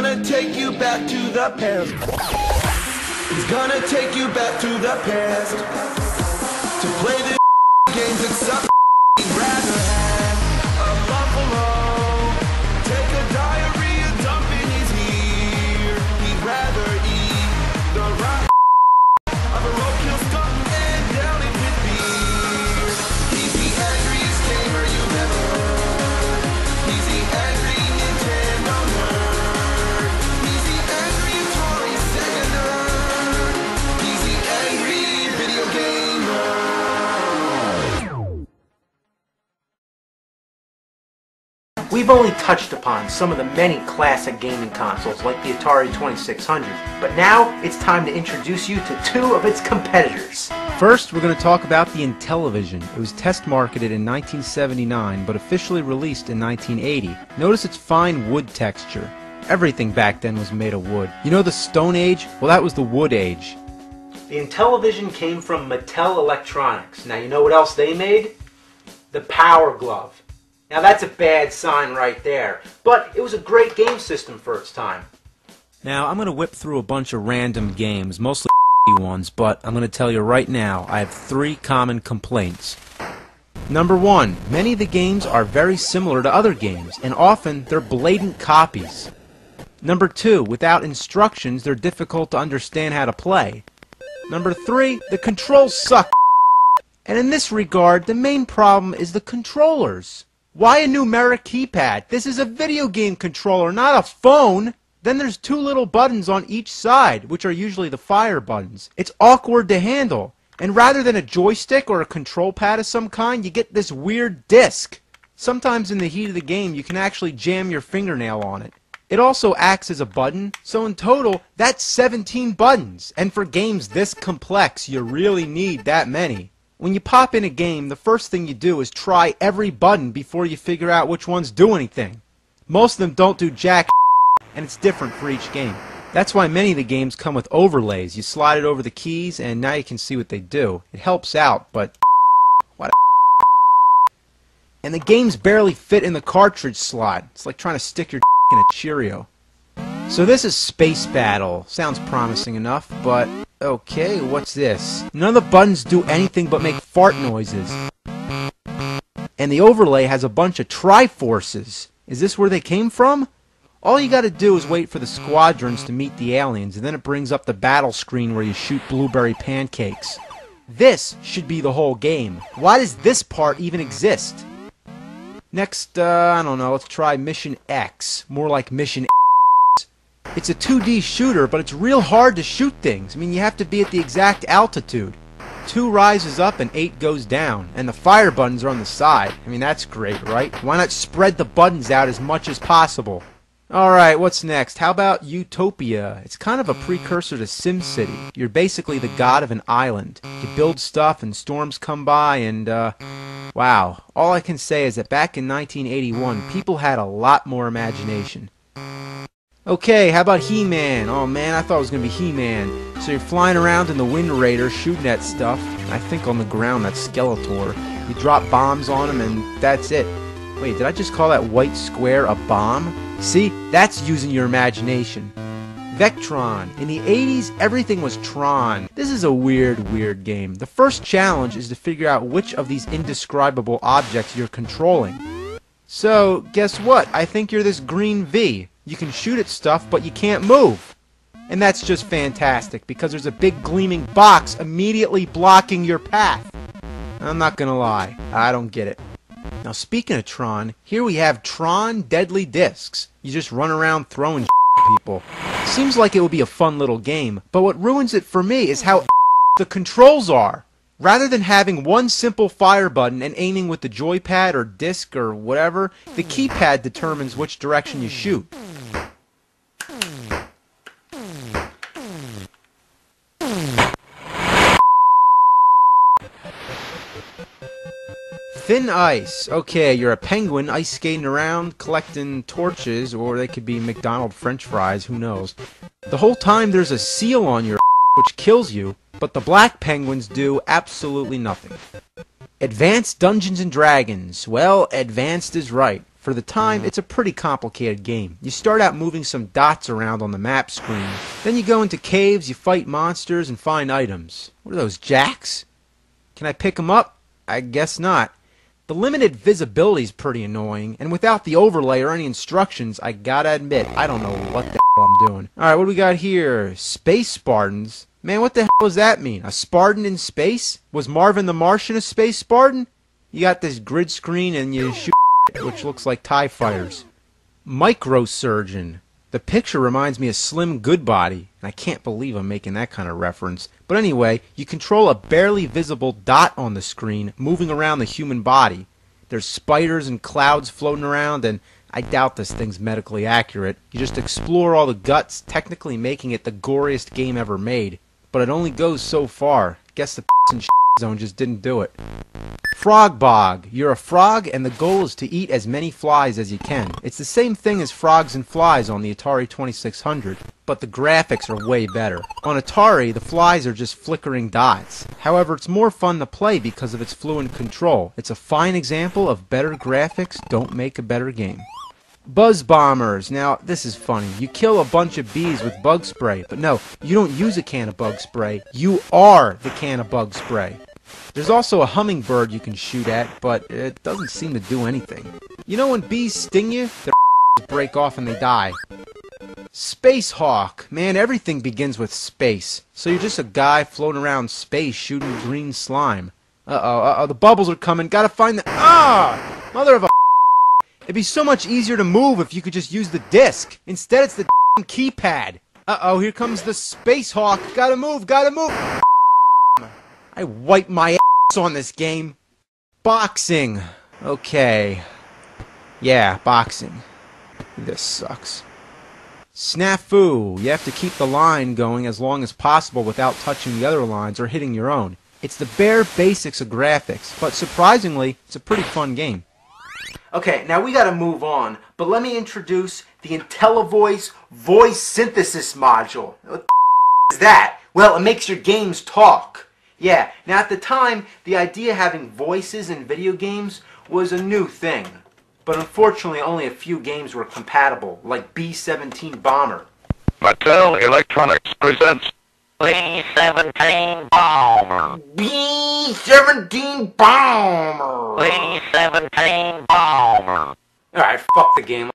gonna take you back to the past. He's gonna take you back to the past to play the games and suck. He'd rather have a buffalo, take a diarrhea dump in his ear. He'd rather eat the rock of a roadkill skunk and down it with beer. He's the angriest gamer you've ever heard. He's the angry Nintendo nerd. He's the angry Atari Sega nerd. He's the angry video gamer. We've only touched upon some of the many classic gaming consoles like the Atari 2600, but now it's time to introduce you to two of its competitors. First, we're going to talk about the Intellivision. It was test marketed in 1979, but officially released in 1980. Notice its fine wood texture. Everything back then was made of wood. You know the Stone Age? Well, that was the Wood Age. The Intellivision came from Mattel Electronics. Now you know what else they made? The Power Glove. Now that's a bad sign right there, but it was a great game system for its time. Now, I'm going to whip through a bunch of random games, mostly ones, but I'm going to tell you right now, I have 3 common complaints. Number 1, many of the games are very similar to other games, and often they're blatant copies. Number 2, without instructions, they're difficult to understand how to play. Number 3, the controls suck. And in this regard, the main problem is the controllers. Why a numeric keypad? This is a video game controller, not a phone. Then there's 2 little buttons on each side, which are usually the fire buttons. It's awkward to handle. And rather than a joystick or a control pad of some kind, you get this weird disc. Sometimes in the heat of the game, you can actually jam your fingernail on it. It also acts as a button, so in total, that's 17 buttons. And for games this complex, you really need that many. When you pop in a game, the first thing you do is try every button before you figure out which ones do anything. Most of them don't do jack, and it's different for each game. That's why many of the games come with overlays. You slide it over the keys, and now you can see what they do. It helps out, but what a and the games barely fit in the cartridge slot. It's like trying to stick your in a Cheerio. So this is Space Battle. Sounds promising enough, but okay, what's this? None of the buttons do anything but make fart noises. And the overlay has a bunch of Triforces. Is this where they came from? All you gotta do is wait for the squadrons to meet the aliens, and then it brings up the battle screen where you shoot blueberry pancakes. This should be the whole game. Why does this part even exist? Next, I don't know, let's try Mission X. More like Mission X. It's a 2D shooter, but it's real hard to shoot things. I mean, you have to be at the exact altitude. 2 rises up and 8 goes down. And the fire buttons are on the side. I mean, that's great, right? Why not spread the buttons out as much as possible? Alright, what's next? How about Utopia? It's kind of a precursor to SimCity. You're basically the god of an island. You build stuff and storms come by and, wow. All I can say is that back in 1981, people had a lot more imagination. Okay, how about He-Man? Oh man, I thought it was going to be He-Man. So you're flying around in the Wind Raider shooting at stuff. I think on the ground that's Skeletor. You drop bombs on him and that's it. Wait, did I just call that white square a bomb? See, that's using your imagination. Vectron. In the 80s, everything was Tron. This is a weird game. The first challenge is to figure out which of these indescribable objects you're controlling. So, guess what? I think you're this green V. You can shoot at stuff, but you can't move. And that's just fantastic, because there's a big gleaming box immediately blocking your path. I'm not gonna lie, I don't get it. Now speaking of Tron, here we have Tron Deadly Discs. You just run around throwing at people. Seems like it would be a fun little game, but what ruins it for me is how the controls are. Rather than having one simple fire button and aiming with the joypad or disc or whatever, the keypad determines which direction you shoot. Thin Ice. Okay, you're a penguin ice skating around collecting torches, or they could be McDonald's French fries, who knows. The whole time there's a seal on your which kills you, but the black penguins do absolutely nothing. Advanced Dungeons and Dragons. Well, advanced is right. For the time, it's a pretty complicated game. You start out moving some dots around on the map screen. Then you go into caves, you fight monsters, and find items. What are those, jacks? Can I pick them up? I guess not. The limited visibility is pretty annoying, and without the overlay or any instructions, I gotta admit, I don't know what the hell I'm doing. Alright, what do we got here? Space Spartans? Man, what the hell does that mean? A Spartan in space? Was Marvin the Martian a space Spartan? You got this grid screen and you shoot which looks like TIE fighters. Microsurgeon. The picture reminds me of Slim Goodbody, and I can't believe I'm making that kind of reference. But anyway, you control a barely visible dot on the screen moving around the human body. There's spiders and clouds floating around, and I doubt this thing's medically accurate. You just explore all the guts, technically making it the goriest game ever made. But it only goes so far. Guess the and zone just didn't do it. Frog Bog. You're a frog and the goal is to eat as many flies as you can. It's the same thing as Frogs and Flies on the Atari 2600, but the graphics are way better. On Atari, the flies are just flickering dots. However, it's more fun to play because of its fluent control. It's a fine example of better graphics don't make a better game. Buzz Bombers. Now, this is funny. You kill a bunch of bees with bug spray, but no, you don't use a can of bug spray. You are the can of bug spray. There's also a hummingbird you can shoot at, but it doesn't seem to do anything. You know when bees sting you, their break off and they die. Space Hawk. Man, everything begins with space. So you're just a guy floating around space shooting green slime. Uh-oh, the bubbles are coming. Gotta find the... Mother of a... It'd be so much easier to move if you could just use the disc. Instead, it's the keypad. Uh-oh, here comes the Space Hawk. Gotta move, gotta move. I wipe my ass on this game. Boxing. Okay. Yeah, boxing. This sucks. Snafu. You have to keep the line going as long as possible without touching the other lines or hitting your own. It's the bare basics of graphics, but surprisingly, it's a pretty fun game. Okay, now we gotta move on, but let me introduce the IntelliVoice voice synthesis module. What the is that? Well, it makes your games talk. Yeah, now at the time, the idea of having voices in video games was a new thing. But unfortunately, only a few games were compatible, like B-17 Bomber. Mattel Electronics presents B-17 Bomber. B-17 Bomber! B-17 Bomber. Alright, fuck the game.